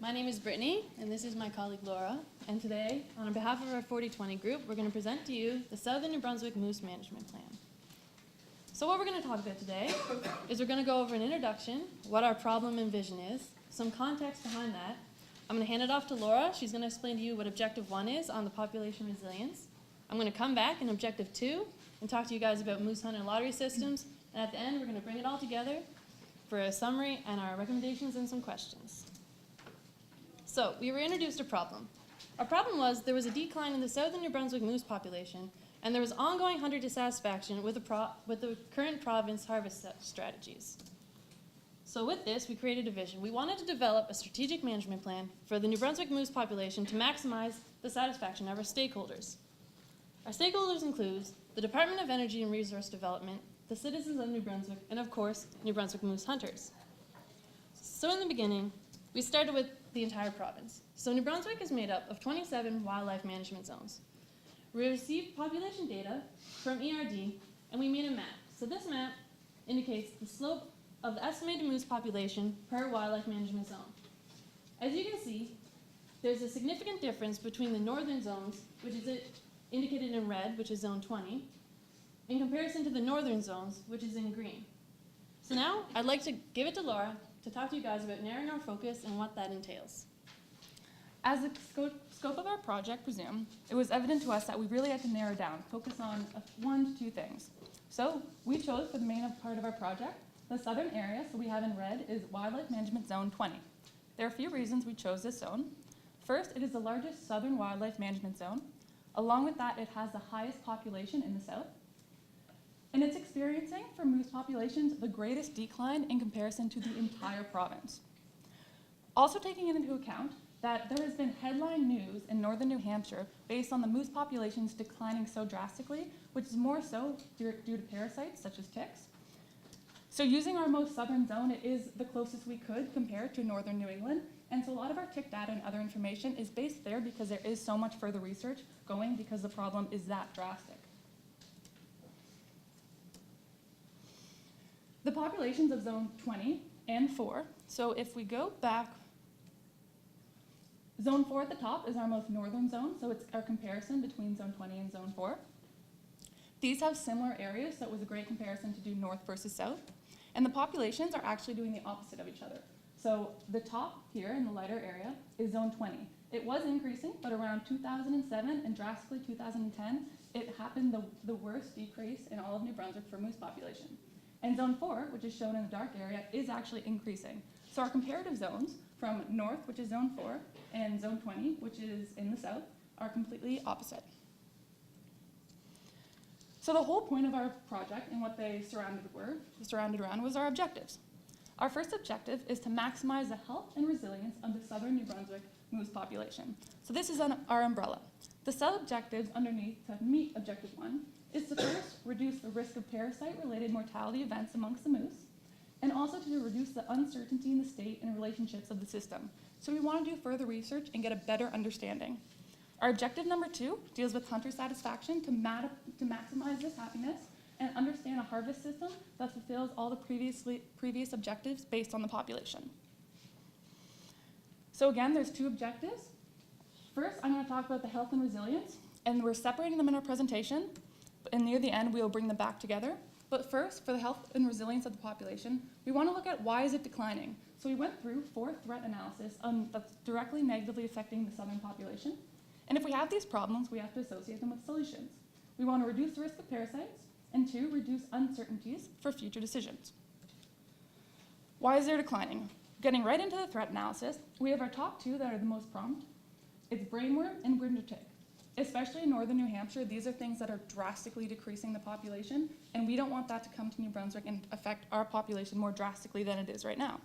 My name is Brittany, and this is my colleague Laura. And today, on behalf of our 4020 group, we're going to present to you the Southern New Brunswick Moose Management Plan. So what we're going to talk about today is we're going to go over an introduction, what our problem and vision is, some context behind that. I'm going to hand it off to Laura. She's going to explain to you what Objective 1 is on the population resilience. I'm going to come back in Objective 2 and talk to you guys about moose hunt and lottery systems. And at the end, we're going to bring it all together for a summary and our recommendations and some questions. So, we were introduced a problem. Our problem was there was a decline in the Southern New Brunswick moose population, and there was ongoing hunter dissatisfaction with the current province harvest strategies. So with this, we created a vision. We wanted to develop a strategic management plan for the New Brunswick moose population to maximize the satisfaction of our stakeholders. Our stakeholders include the Department of Energy and Resource Development, the citizens of New Brunswick, and of course, New Brunswick moose hunters. So in the beginning, we started with the entire province. So New Brunswick is made up of 27 wildlife management zones. We received population data from ERD, and we made a map. So this map indicates the slope of the estimated moose population per wildlife management zone. As you can see, there's a significant difference between the northern zones, which is indicated in red, which is zone 20, in comparison to the northern zones, which is in green. So now I'd like to give it to Laura to talk to you guys about narrowing our focus and what that entails. As the scope of our project presumed, it was evident to us that we really had to narrow down, focus on 1 to 2 things. So we chose for the main part of our project, the southern area, so we have in red, is Wildlife Management Zone 20. There are a few reasons we chose this zone. First, it is the largest southern wildlife management zone. Along with that, it has the highest population in the south. And it's experiencing, for moose populations, the greatest decline in comparison to the entire province. Also taking into account that there has been headline news in northern New Hampshire based on the moose populations declining so drastically, which is more so due to parasites such as ticks. So using our most southern zone, it is the closest we could compare to northern New England. And so a lot of our tick data and other information is based there because there is so much further research going because the problem is that drastic. The populations of zone 20 and 4, so if we go back, zone 4 at the top is our most northern zone, so it's our comparison between zone 20 and zone 4. These have similar areas, so it was a great comparison to do north versus south. And the populations are actually doing the opposite of each other. So the top here in the lighter area is zone 20. It was increasing, but around 2007 and drastically 2010, it happened the worst decrease in all of New Brunswick for moose population. And zone 4, which is shown in the dark area, is actually increasing. So our comparative zones from north, which is zone 4, and zone 20, which is in the south, are completely opposite. So the whole point of our project and what they surrounded around was our objectives. Our first objective is to maximize the health and resilience of the southern New Brunswick moose population. So this is our umbrella. The sub-objectives underneath to meet Objective 1 is to first reduce the risk of parasite-related mortality events amongst the moose, and also to reduce the uncertainty in the state and relationships of the system. So we want to do further research and get a better understanding. Our objective number 2 deals with hunter satisfaction to maximize this happiness and understand a harvest system that fulfills all the previous objectives based on the population. So again, there's 2 objectives. First, I'm going to talk about the health and resilience, and we're separating them in our presentation, and near the end, we will bring them back together. But first, for the health and resilience of the population, we want to look at why is it declining. So we went through 4 threat analysis that's directly negatively affecting the southern population. And if we have these problems, we have to associate them with solutions. We want to reduce the risk of parasites, and 2, reduce uncertainties for future decisions. Why is there declining? Getting right into the threat analysis, we have our top 2 that are the most prompt. It's brainworm and winter tick. Especially in northern New Hampshire, these are things that are drastically decreasing the population, and we don't want that to come to New Brunswick and affect our population more drastically than it is right now.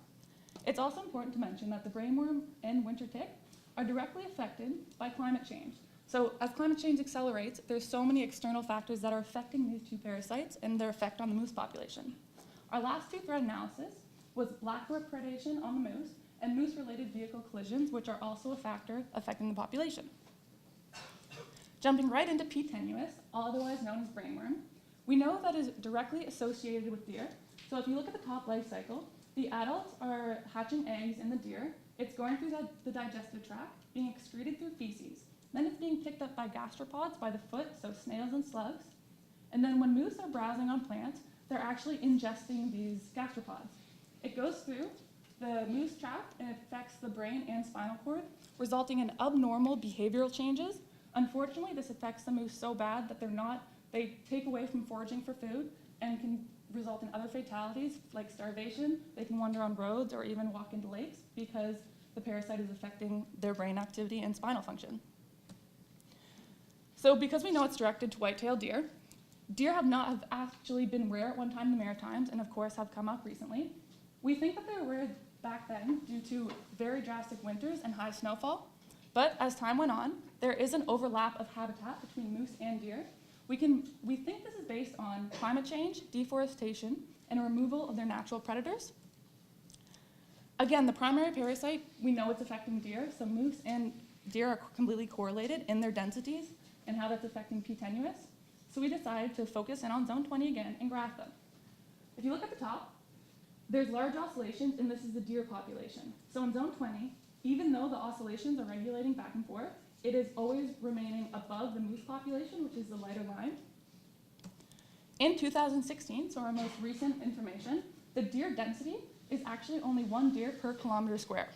It's also important to mention that the brainworm and winter tick are directly affected by climate change. So as climate change accelerates, there's so many external factors that are affecting these 2 parasites and their effect on the moose population. Our last 2 threat analysis was blackroot predation on the moose and moose-related vehicle collisions, which are also a factor affecting the population. Jumping right into P. tenuis, otherwise known as brainworm, we know that is directly associated with deer. So if you look at the top life cycle, the adults are hatching eggs in the deer, It's going through the digestive tract, being excreted through feces. Then it's being picked up by gastropods by the foot, so snails and slugs. And then when moose are browsing on plants, they're actually ingesting these gastropods. It goes through the moose tract and it affects the brain and spinal cord, resulting in abnormal behavioral changes. Unfortunately, this affects the moose so bad that they take away from foraging for food and can result in other fatalities like starvation. They can wander on roads or even walk into lakes because the parasite is affecting their brain activity and spinal function. So because we know it's directed to white-tailed deer, deer have actually been rare at one time in the Maritimes and of course have come up recently. We think that they were rare back then due to very drastic winters and high snowfall, but as time went on, there is an overlap of habitat between moose and deer. We think this is based on climate change, deforestation, and a removal of their natural predators. Again, the primary parasite, we know it's affecting deer, so moose and deer are completely correlated in their densities and how that's affecting P. tenuis. So we decided to focus in on zone 20 again and graph them. If you look at the top, there's large oscillations, and this is the deer population. So in zone 20, even though the oscillations are regulating back and forth, it is always remaining above the moose population, which is the lighter line. In 2016, so our most recent information, the deer density is actually only 1 deer per kilometer square.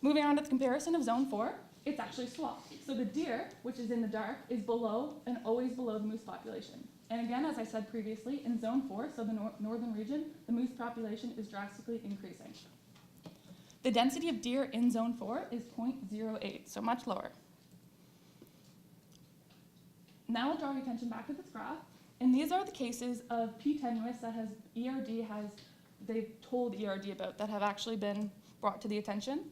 Moving on to the comparison of zone 4, it's actually swapped. So the deer, which is in the dark, is below and always below the moose population. And again, as I said previously, in zone 4, so the northern region, the moose population is drastically increasing. The density of deer in zone 4 is 0.08, so much lower. Now I'll draw your attention back to this graph, and these are the cases of P. tenuis that they've told ERD about, that have actually been brought to the attention.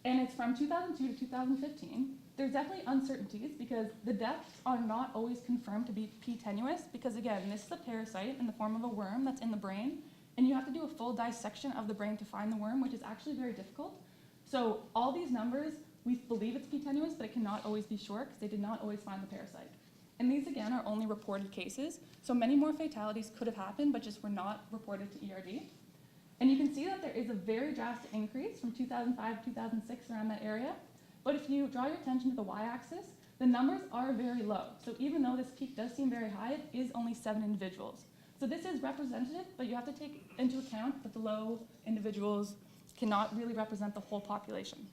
And it's from 2002 to 2015. There's definitely uncertainties because the deaths are not always confirmed to be P. tenuis because, again, this is a parasite in the form of a worm that's in the brain, and you have to do a full dissection of the brain to find the worm, which is actually very difficult. So all these numbers, we believe it's P. tenuis, but it cannot always be sure because they did not always find the parasite. And these, again, are only reported cases, so many more fatalities could have happened, but just were not reported to ERD. And you can see that there is a very drastic increase from 2005 to 2006 around that area. But if you draw your attention to the y-axis, the numbers are very low. So even though this peak does seem very high, it is only 7 individuals. So this is representative, but you have to take into account that the low individuals cannot really represent the whole population.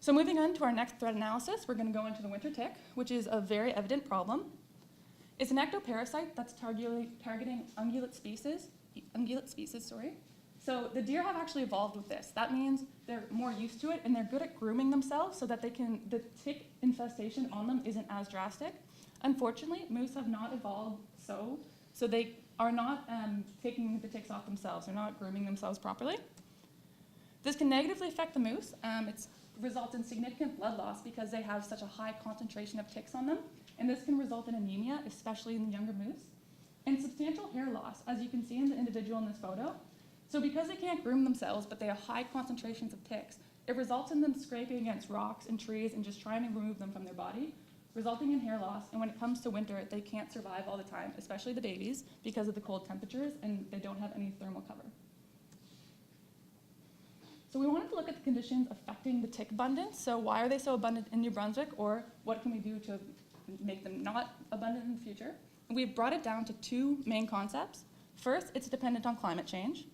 So moving on to our next threat analysis, we're going to go into the winter tick, which is a very evident problem. It's an ectoparasite that's targeting ungulate species. So the deer have actually evolved with this. That means they're more used to it and they're good at grooming themselves so that the tick infestation on them isn't as drastic. Unfortunately, moose have not evolved so they are not taking the ticks off themselves. They're not grooming themselves properly. This can negatively affect the moose. It results in significant blood loss because they have such a high concentration of ticks on them, and this can result in anemia, especially in the younger moose. And substantial hair loss, as you can see in the individual in this photo. So because they can't groom themselves, but they have high concentrations of ticks, it results in them scraping against rocks and trees and just trying to remove them from their body, resulting in hair loss. And when it comes to winter, they can't survive all the time, especially the babies, because of the cold temperatures, and they don't have any thermal cover. So we wanted to look at the conditions affecting the tick abundance. So why are they so abundant in New Brunswick, or what can we do to make them not abundant in the future? We've brought it down to 2 main concepts. First, it's dependent on climate change.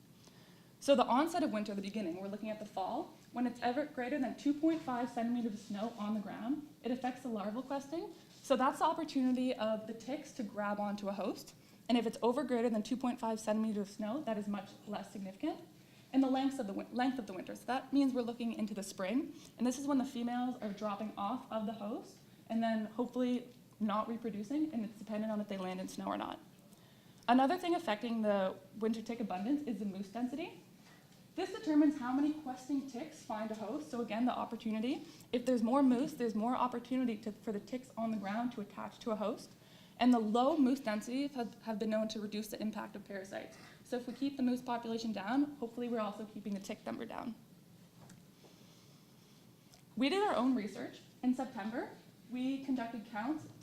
So the onset of winter, the beginning, we're looking at the fall. When it's ever greater than 2.5 centimeters of snow on the ground, it affects the larval questing. So that's the opportunity of the ticks to grab onto a host. And if it's over greater than 2.5 centimeters of snow, that is much less significant. And the length of the winter. So that means we're looking into the spring. And this is when the females are dropping off of the host and then hopefully not reproducing, and it's dependent on if they land in snow or not. Another thing affecting the winter tick abundance is the moose density. This determines how many questing ticks find a host. So again, the opportunity. If there's more moose, there's more opportunity for the ticks on the ground to attach to a host. And the low moose densities have been known to reduce the impact of parasites. So if we keep the moose population down, hopefully we're also keeping the tick number down. We did our own research. In September, we conducted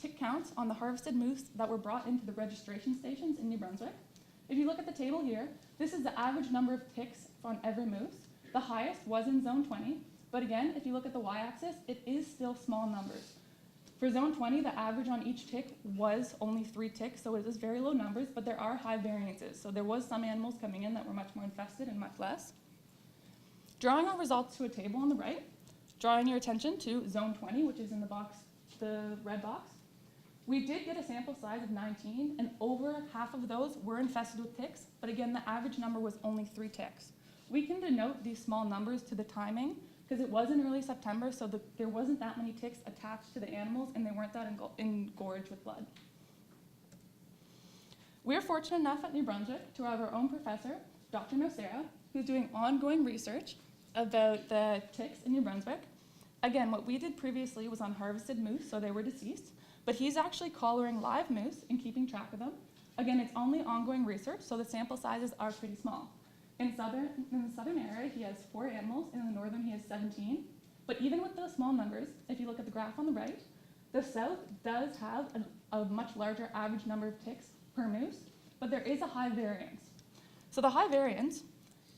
tick counts on the harvested moose that were brought into the registration stations in New Brunswick. If you look at the table here, this is the average number of ticks on every moose. The highest was in zone 20, but again, if you look at the y-axis, it is still small numbers. For zone 20, the average on each tick was only 3 ticks, so it is very low numbers, but there are high variances. So there was some animals coming in that were much more infested and much less. Drawing our results to a table on the right, drawing your attention to zone 20, which is in the box, the red box. We did get a sample size of 19, and over half of those were infested with ticks, but again, the average number was only 3 ticks. We can denote these small numbers to the timing, because it was in early September, so there wasn't that many ticks attached to the animals, and they weren't that engorged with blood. We're fortunate enough at New Brunswick to have our own professor, Dr. Nocera, who's doing ongoing research about the ticks in New Brunswick. Again, what we did previously was on harvested moose, so they were deceased, but he's actually collaring live moose and keeping track of them. Again, it's only ongoing research, so the sample sizes are pretty small. In the southern area, he has 4 animals, and in the northern, he has 17. But even with those small numbers, if you look at the graph on the right, the south does have a much larger average number of ticks per moose, but there is a high variance. So the high variance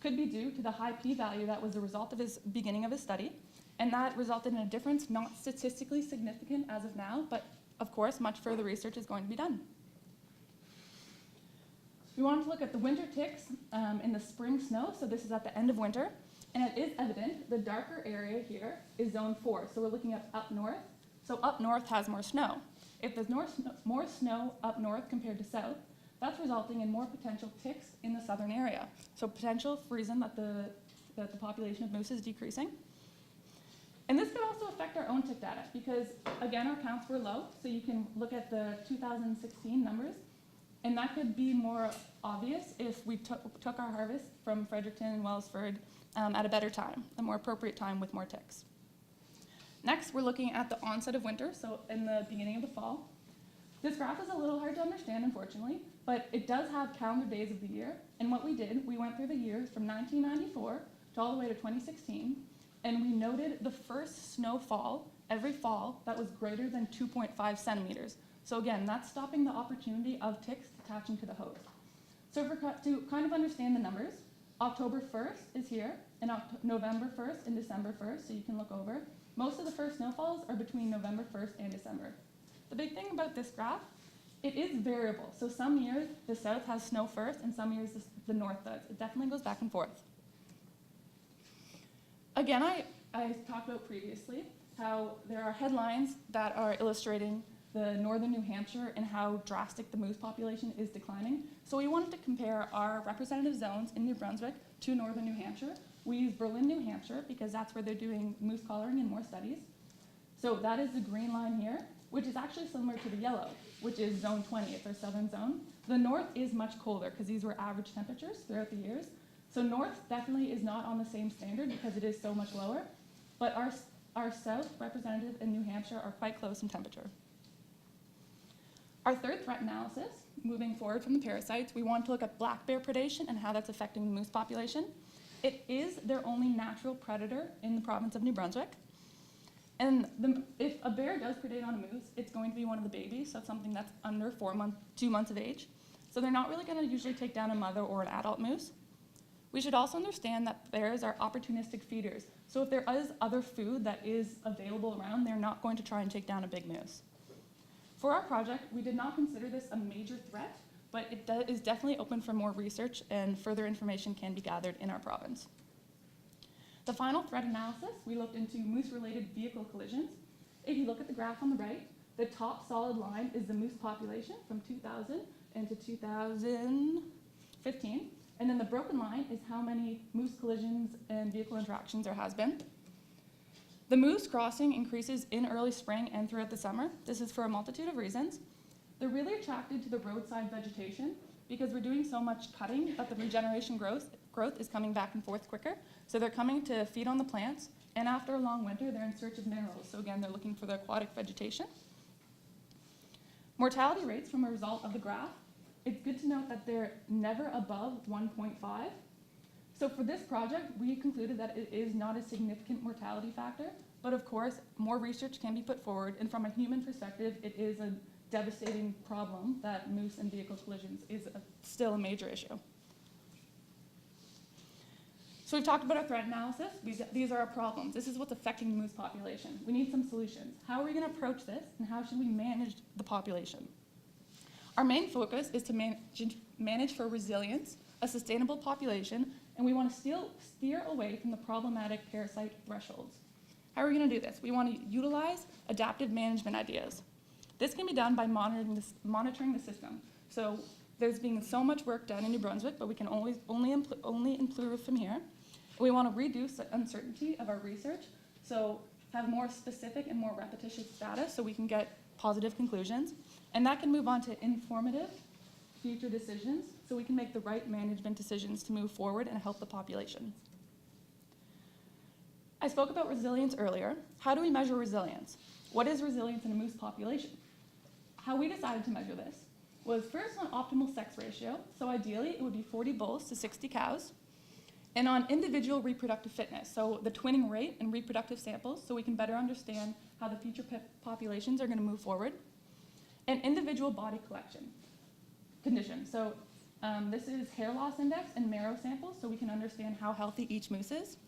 could be due to the high p-value that was the result of his beginning of his study, and that resulted in a difference not statistically significant as of now, but of course, much further research is going to be done. We wanted to look at the winter ticks in the spring snow, so this is at the end of winter, and it is evident the darker area here is zone 4, so we're looking at up north. So up north has more snow. If there's more snow up north compared to south, that's resulting in more potential ticks in the southern area. So potential for reason that the population of moose is decreasing. And this could also affect our own tick data because, again, our counts were low, so you can look at the 2016 numbers. And that could be more obvious if we took our harvest from Fredericton and Wellsford at a better time, a more appropriate time with more ticks. Next, we're looking at the onset of winter, so in the beginning of the fall. This graph is a little hard to understand, unfortunately, but it does have calendar days of the year. And what we did, we went through the years from 1994 to all the way to 2016, and we noted the first snowfall every fall that was greater than 2.5 centimeters. So again, that's stopping the opportunity of ticks attaching to the host. So to kind of understand the numbers, October 1st is here, and November 1st and December 1st, so you can look over. Most of the first snowfalls are between November 1st and December. The big thing about this graph, it is variable. So some years the south has snow first, and some years the north does. It definitely goes back and forth. Again, I talked about previously how there are headlines that are illustrating the northern New Hampshire and how drastic the moose population is declining. So we wanted to compare our representative zones in New Brunswick to northern New Hampshire. We use Berlin, New Hampshire, because that's where they're doing moose collaring and more studies. So that is the green line here, which is actually similar to the yellow, which is zone 20, it's our southern zone. The north is much colder because these were average temperatures throughout the years. So north definitely is not on the same standard because it is so much lower, but our south representative in New Hampshire are quite close in temperature. Our third threat analysis, moving forward from the parasites, we want to look at black bear predation and how that's affecting the moose population. It is their only natural predator in the province of New Brunswick. And if a bear does predate on a moose, it's going to be one of the babies, so something that's under 2 months of age. So they're not really going to usually take down a mother or an adult moose. We should also understand that bears are opportunistic feeders. So if there is other food that is available around, they're not going to try and take down a big moose. For our project, we did not consider this a major threat, but it is definitely open for more research and further information can be gathered in our province. The final threat analysis, we looked into moose-related vehicle collisions. If you look at the graph on the right, the top solid line is the moose population from 2000 into 2015, and then the broken line is how many moose collisions and vehicle interactions there has been. The moose crossing increases in early spring and throughout the summer. This is for a multitude of reasons. They're really attracted to the roadside vegetation because we're doing so much cutting that the regeneration growth is coming back and forth quicker. So they're coming to feed on the plants, and after a long winter, they're in search of minerals. So again, they're looking for the aquatic vegetation. Mortality rates from a result of the graph, it's good to note that they're never above 1.5. So for this project, we concluded that it is not a significant mortality factor, but of course, more research can be put forward, and from a human perspective, it is a devastating problem that moose and vehicle collisions is still a major issue. So we've talked about our threat analysis. These are our problems. This is what's affecting the moose population. We need some solutions. How are we going to approach this, and how should we manage the population? Our main focus is to manage for resilience, a sustainable population, and we want to steer away from the problematic parasite thresholds. How are we going to do this? We want to utilize adaptive management ideas. This can be done by monitoring the system. So there's been so much work done in New Brunswick, but we can only improve from here. We want to reduce the uncertainty of our research, so have more specific and more repetitious data so we can get positive conclusions. And that can move on to informative future decisions so we can make the right management decisions to move forward and help the population. I spoke about resilience earlier. How do we measure resilience? What is resilience in a moose population? How we decided to measure this was first on optimal sex ratio. So ideally, it would be 40 bulls to 60 cows. And on individual reproductive fitness, so the twinning rate and reproductive samples, so we can better understand how the future populations are going to move forward. And individual body condition. So this is hair loss index and marrow samples, so we can understand how healthy each moose is.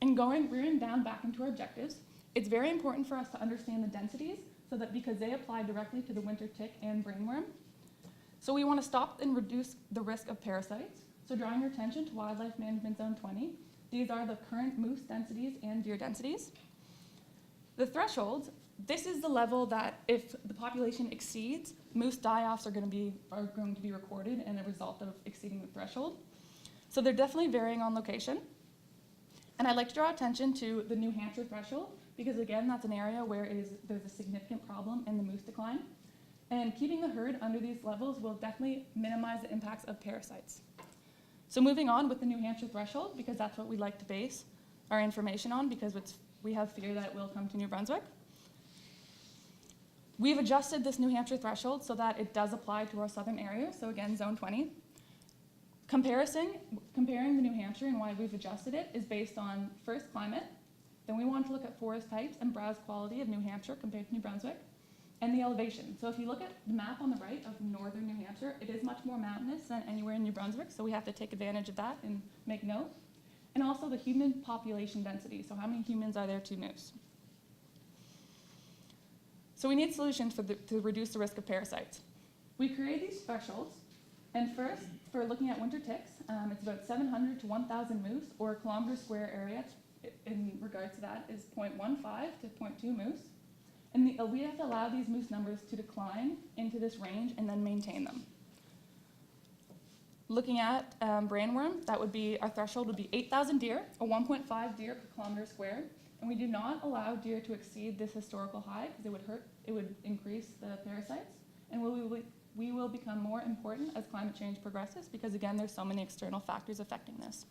And rearing down back into our objectives, it's very important for us to understand the densities, so that because they apply directly to the winter tick and brainworm. So we want to stop and reduce the risk of parasites. So drawing your attention to Wildlife Management Zone 20, these are the current moose densities and deer densities. The thresholds, this is the level that if the population exceeds, moose die-offs are going to be recorded and a result of exceeding the threshold. So they're definitely varying on location. And I'd like to draw attention to the New Hampshire threshold, because again, that's an area where there's a significant problem in the moose decline. And keeping the herd under these levels will definitely minimize the impacts of parasites. So moving on with the New Hampshire threshold, because that's what we like to base our information on, because we have fear that it will come to New Brunswick. We've adjusted this New Hampshire threshold so that it does apply to our southern area, so again, Zone 20. Comparing the New Hampshire and why we've adjusted it is based on first climate, then we want to look at forest types and browse quality of New Hampshire compared to New Brunswick, and the elevation. So if you look at the map on the right of northern New Hampshire, it is much more mountainous than anywhere in New Brunswick, so we have to take advantage of that and make note. And also the human population density, so how many humans are there to moose? So we need solutions to reduce the risk of parasites. We created these thresholds, and first, for looking at winter ticks, it's about 700 to 1,000 moose, or a kilometer square area in regards to that is 0.15 to 0.2 moose. And we have to allow these moose numbers to decline into this range and then maintain them. Looking at brainworm, that would be, our threshold would be 8,000 deer, or 1.5 deer per kilometer square. And we do not allow deer to exceed this historical high because it would increase the parasites. And we will become more important as climate change progresses because again, there's so many external factors affecting this.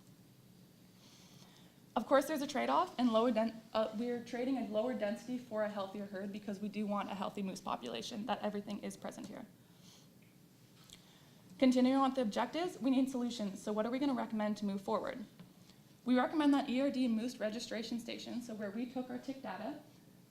Of course, there's a trade-off, and we're trading a lower density for a healthier herd because we do want a healthy moose population, that everything is present here. Continuing on with the objectives, we need solutions. So what are we going to recommend to move forward? We recommend that ERD moose registration station, so where we took our tick data,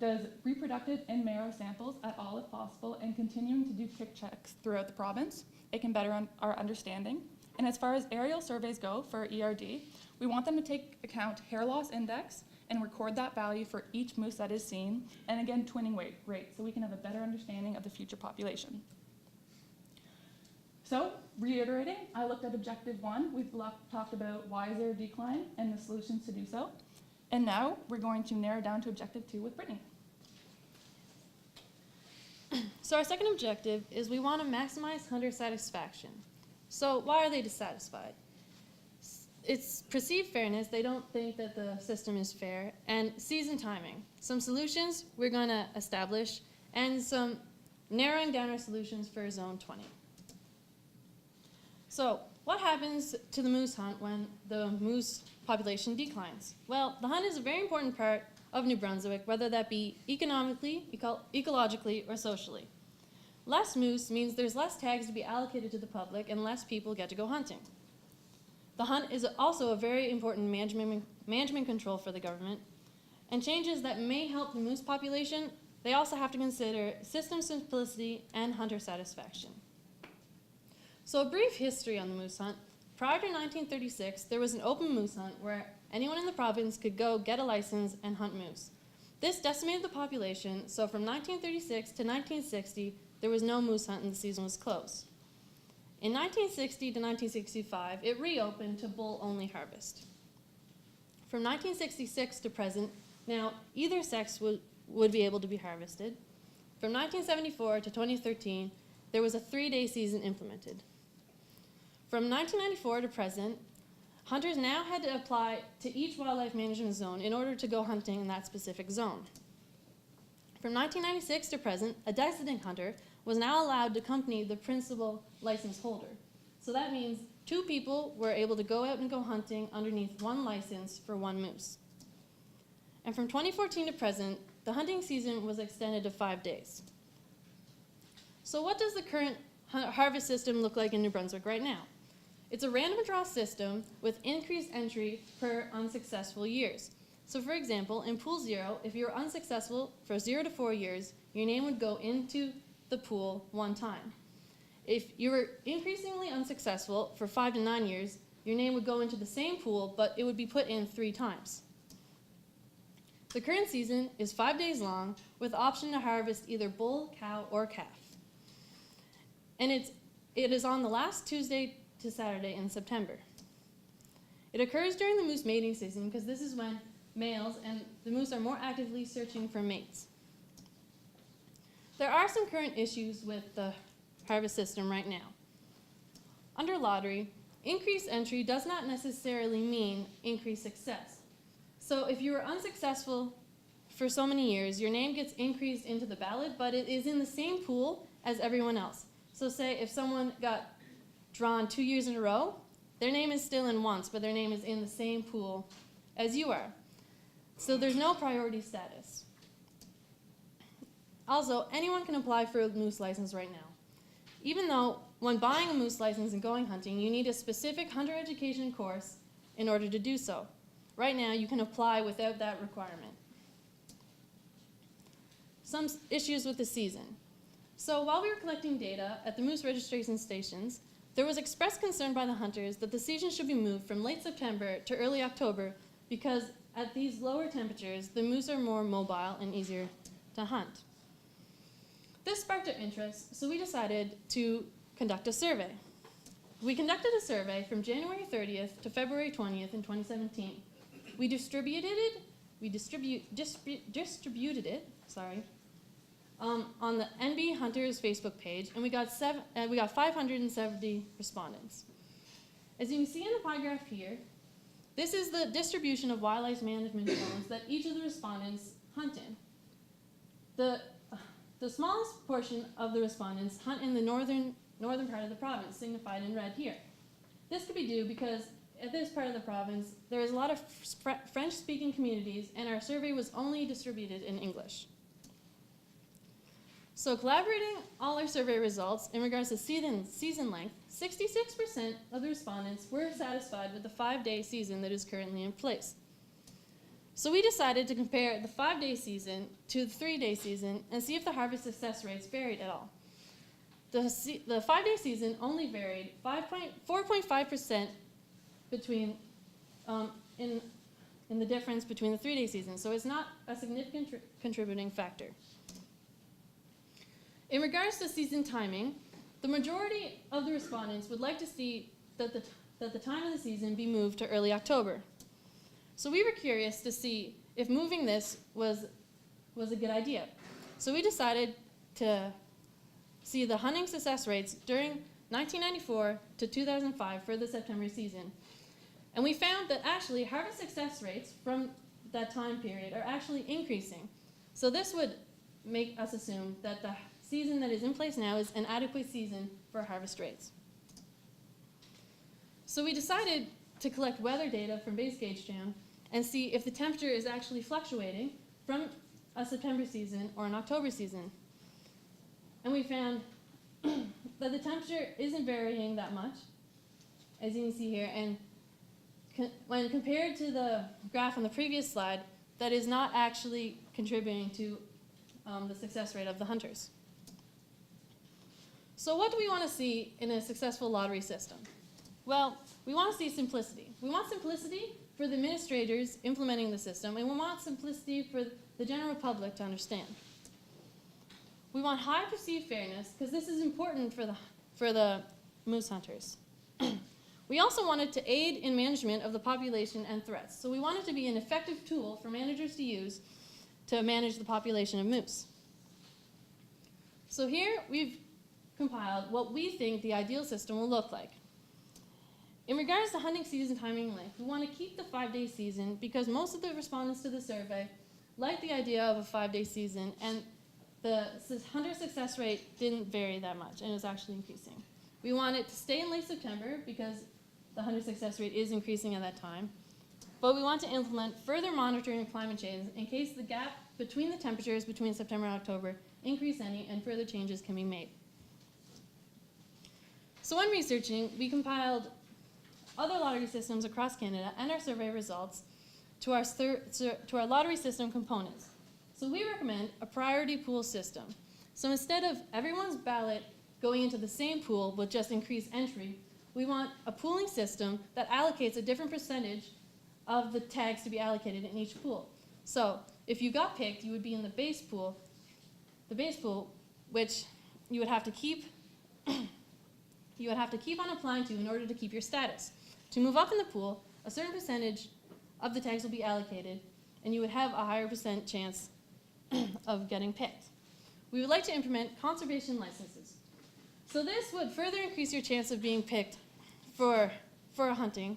does reproductive and marrow samples at all if possible, and continuing to do tick checks throughout the province. It can better our understanding. And as far as aerial surveys go for ERD, we want them to take account hair loss index and record that value for each moose that is seen, and again, twinning rate, so we can have a better understanding of the future population. So, reiterating, I looked at objective 1. We've talked about why is there a decline and the solutions to do so. And now we're going to narrow down to objective 2 with Brittany. So our second objective is we want to maximize hunter satisfaction. So why are they dissatisfied? It's perceived fairness. They don't think that the system is fair. And season timing. Some solutions we're going to establish, and some narrowing down our solutions for Zone 20. So what happens to the moose hunt when the moose population declines? Well, the hunt is a very important part of New Brunswick, whether that be economically, ecologically, or socially. Less moose means there's less tags to be allocated to the public and less people get to go hunting. The hunt is also a very important management control for the government, and changes that may help the moose population they also have to consider system simplicity and hunter satisfaction. So a brief history on the moose hunt. Prior to 1936, there was an open moose hunt where anyone in the province could go get a license and hunt moose. This decimated the population, so from 1936 to 1960, there was no moose hunt and the season was closed. In 1960 to 1965, it reopened to bull-only harvest. From 1966 to present, now either sex would be able to be harvested. From 1974 to 2013, there was a 3-day season implemented. From 1994 to present, hunters now had to apply to each wildlife management zone in order to go hunting in that specific zone. From 1996 to present, a designated hunter was now allowed to accompany the principal license holder. So that means 2 people were able to go out and go hunting underneath 1 license for 1 moose. And from 2014 to present, the hunting season was extended to 5 days. So what does the current harvest system look like in New Brunswick right now? It's a random draw system with increased entry per unsuccessful years. So for example, in Pool 0, if you were unsuccessful for 0 to 4 years, your name would go into the pool 1 time. If you were increasingly unsuccessful for 5 to 9 years, your name would go into the same pool, but it would be put in 3 times. The current season is 5 days long with option to harvest either bull, cow, or calf. And it is on the last Tuesday to Saturday in September. It occurs during the moose mating season because this is when males and the moose are more actively searching for mates. There are some current issues with the harvest system right now. Under lottery, increased entry does not necessarily mean increased success. So if you were unsuccessful for so many years, your name gets increased into the ballot, but it is in the same pool as everyone else. So say if someone got drawn 2 years in a row, their name is still in once, but their name is in the same pool as you are. So there's no priority status. Also, anyone can apply for a moose license right now. Even though when buying a moose license and going hunting, you need a specific hunter education course in order to do so. Right now, you can apply without that requirement. Some issues with the season. So while we were collecting data at the moose registration stations, there was expressed concern by the hunters that the season should be moved from late September to early October because at these lower temperatures, the moose are more mobile and easier to hunt. This sparked our interest, so we decided to conduct a survey. We conducted a survey from January 30th to February 20th in 2017. We distributed it on the NB Hunters Facebook page, and we got 570 respondents. As you can see in the pie graph here, this is the distribution of wildlife management zones that each of the respondents hunt in. The smallest portion of the respondents hunt in the northern part of the province, signified in red here. This could be due because at this part of the province, there is a lot of French-speaking communities, and our survey was only distributed in English. So collaborating all our survey results in regards to season length, 66% of the respondents were satisfied with the 5-day season that is currently in place. So we decided to compare the 5-day season to the 3-day season and see if the harvest success rates varied at all. The 5-day season only varied 4.5% between in the difference between the 3-day season, so it's not a significant contributing factor. In regards to season timing, the majority of the respondents would like to see that the time of the season be moved to early October. So we were curious to see if moving this was a good idea. So we decided to see the hunting success rates during 1994 to 2005 for the September season. And we found that actually harvest success rates from that time period are actually increasing. So this would make us assume that the season that is in place now is an adequate season for harvest rates. So we decided to collect weather data from base gauge jam and see if the temperature is actually fluctuating from a September season or an October season. And we found that the temperature isn't varying that much, as you can see here, and when compared to the graph on the previous slide, that is not actually contributing to the success rate of the hunters. So what do we want to see in a successful lottery system? Well, we want to see simplicity. We want simplicity for the administrators implementing the system, and we want simplicity for the general public to understand. We want high perceived fairness, because this is important for the moose hunters. We also wanted to aid in management of the population and threats. So we want it to be an effective tool for managers to use to manage the population of moose. So here we've compiled what we think the ideal system will look like. In regards to hunting season timing and length, we want to keep the 5-day season because most of the respondents to the survey like the idea of a 5-day season, and the hunter success rate didn't vary that much, and it was actually increasing. We want it to stay in late September because the hunter success rate is increasing at that time, but we want to implement further monitoring of climate change in case the gap between the temperatures between September and October increase any and further changes can be made. So when researching, we compiled other lottery systems across Canada and our survey results to our lottery system components. So we recommend a priority pool system. So instead of everyone's ballot going into the same pool with just increased entry, we want a pooling system that allocates a different percentage of the tags to be allocated in each pool. So if you got picked, you would be in the base pool, which you would have to keep on applying to in order to keep your status. To move up in the pool, a certain percentage of the tags will be allocated, and you would have a higher % chance of getting picked. We would like to implement conservation licenses. So this would further increase your chance of being picked for hunting,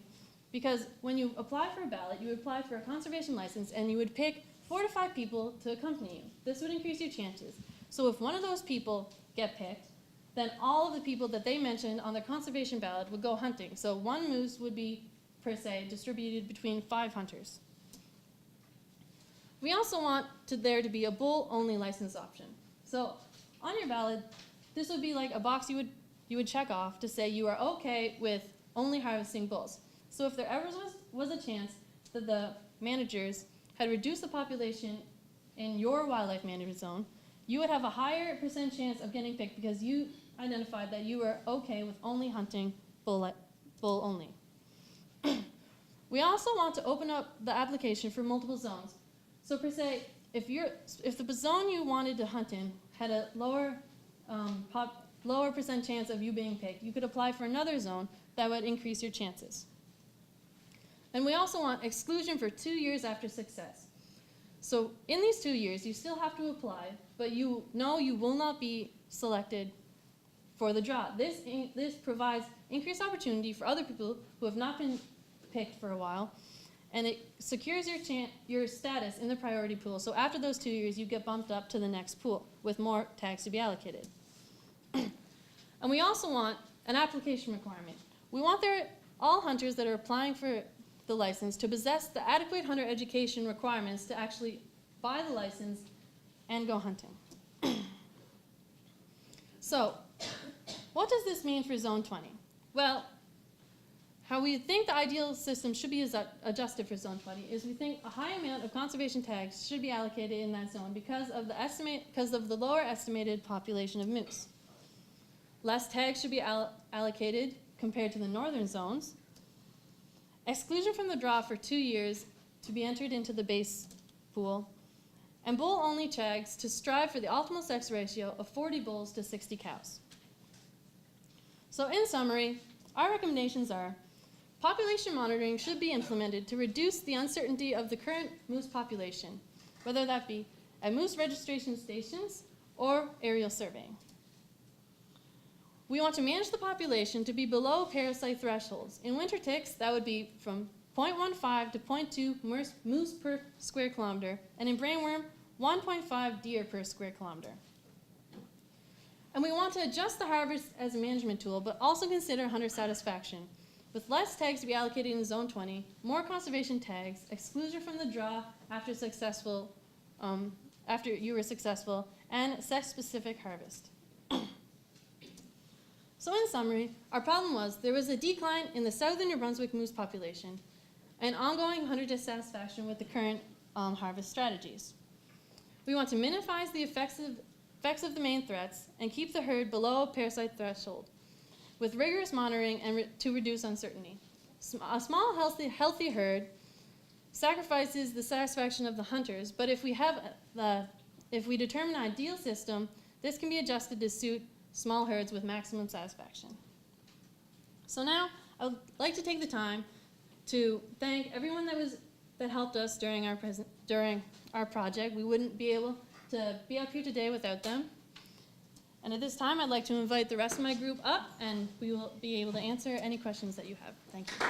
because when you apply for a ballot, you would apply for a conservation license, and you would pick 4 to 5 people to accompany you. This would increase your chances. So if one of those people get picked, then all of the people that they mentioned on their conservation ballot would go hunting. So one moose would be, per se, distributed between 5 hunters. We also want there to be a bull-only license option. So on your ballot, this would be like a box you would check off to say you are okay with only harvesting bulls. So if there ever was a chance that the managers had reduced the population in your wildlife management zone, you would have a higher % chance of getting picked because you identified that you were okay with only hunting bull only. We also want to open up the application for multiple zones. So per se, if the zone you wanted to hunt in had a lower % chance of you being picked, you could apply for another zone that would increase your chances. And we also want exclusion for 2 years after success. So in these 2 years, you still have to apply, but you know you will not be selected for the draw. This provides increased opportunity for other people who have not been picked for a while, and it secures your status in the priority pool. So after those 2 years, you get bumped up to the next pool with more tags to be allocated. And we also want an application requirement. We want all hunters that are applying for the license to possess the adequate hunter education requirements to actually buy the license and go hunting. So, what does this mean for Zone 20? Well, how we think the ideal system should be adjusted for Zone 20 is we think a high amount of conservation tags should be allocated in that zone because of the lower estimated population of moose. Less tags should be allocated compared to the northern zones. Exclusion from the draw for 2 years to be entered into the base pool, and bull-only tags to strive for the optimal sex ratio of 40 bulls to 60 cows. So in summary, our recommendations are population monitoring should be implemented to reduce the uncertainty of the current moose population, whether that be at moose registration stations or aerial surveying. We want to manage the population to be below parasite thresholds. In winter ticks, that would be from 0.15 to 0.2 moose per square kilometer, and in brainworm, 1.5 deer per square kilometer. And we want to adjust the harvest as a management tool, but also consider hunter satisfaction. With less tags to be allocated in Zone 20, more conservation tags, exclusion from the draw after you were successful, and sex-specific harvest. So in summary, our problem was there was a decline in the southern New Brunswick moose population and ongoing hunter dissatisfaction with the current harvest strategies. We want to minimize the effects of the main threats and keep the herd below a parasite threshold with rigorous monitoring and to reduce uncertainty. A small, healthy herd sacrifices the satisfaction of the hunters, but if we determine an ideal system, this can be adjusted to suit small herds with maximum satisfaction. So now, I would like to take the time to thank everyone that helped us during our project. We wouldn't be able to be up here today without them. And at this time, I'd like to invite the rest of my group up, and we will be able to answer any questions that you have. Thank you.